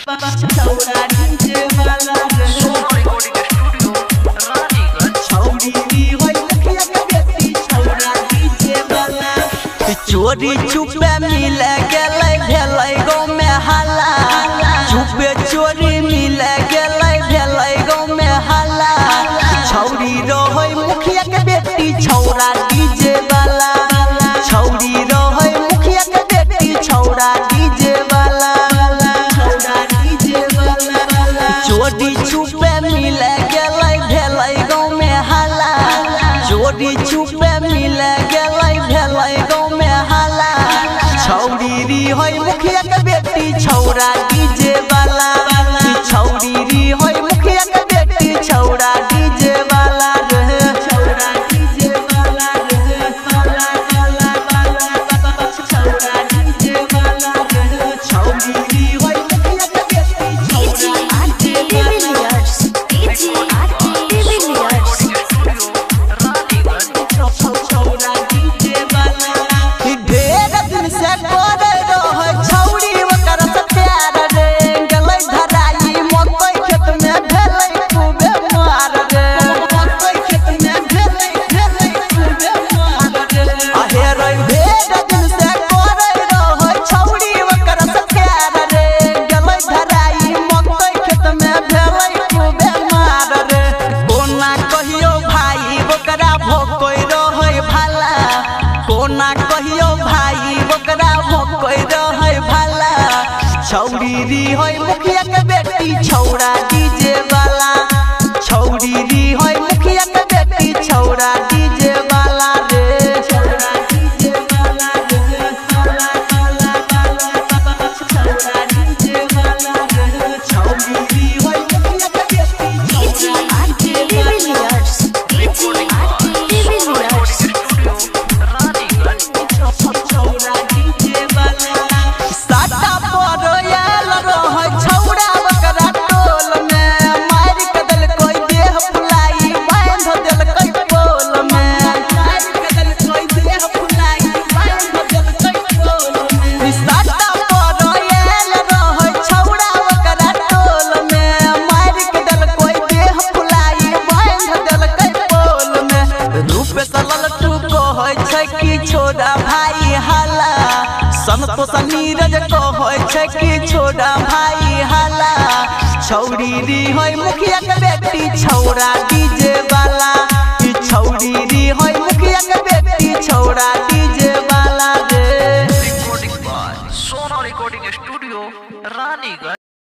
छौरा डीजे वाला सोना recording studio Raniganj छौरी होय मुखिया के बेटी छौरा डीजे वाला चोरी छुपे मिल गेलै भेलै गाँव में हल्ला छुपे चोरी मिल गेलै भेलै गाँव में हल्ला छौरी रहै मुखिया के बेटी छौरा डीजे वाला छौरी रहै मुखिया के बेटी छौरा डीजे वाला छौरा डीजे वाला चोरी छुपे मिल गेलै भेलै गाँव में हल्ला चोरी छुपे मिल गेलै भेलै गाँव में हल्ला छौरी रहै मुखिया के बेटी छौरा डीजे वाला छौरी रहै मुखिया के बेटी छौरा डीजे वाला छौरा डीजे वाला छौरा डीजे वाला छौरी रहै मुखिया के बेटी छौरा डीजे छौरा डीजे वाला ढेर दिन से करे रहै छौरी ओकर से प्यार रे गेलै धराई मकई खेत में भेलै खूबे मार रे मकई खेत में भेलै खूबे मार रे अहे रे ढेर दिन से करे रहै छौरी ओकर से प्यार रे गेलै धराई मकई खेत में भेलै खूबे मार रे कोना कहियो भाई ओकरा भोकई रहै भाला कोना कहियो भाई ओकरा भोकई रहै भाला छौरी रहै मुखिया के बेटी छौरा डीजे वाला छौरी रहै मुखिया के बेटी छौरा डीजे वाला रे छौरा डीजे वाला छौरा डीजे वाला छौरी रहै मुखिया के बेटी छौरा डीजे वाला छौरा डीजे वाला साटा पर आयल रहै छौरा ओकरा टोल में मारि के देलकै देह फुलाई बांध देलकै पोल में मारि के देलकै देह फुलाई बांध देलकै पोल में साटा पर आयल रहै छौरा ओकरा टोल में मारि के देलकै देह फुलाई बांध देलकै पोल में रूप से ललटू कहै छै कि छोड़ा भाई हल्ला संतोष नीरज कहै छै कि छोड़ा भाई हल्ला छौरी रहै मुखिया के बेटी छौरा डीजे वाला छौरी रहै मुखिया के बेटी छौरा डीजे वाला रे recording by Sona recording studio Raniganj.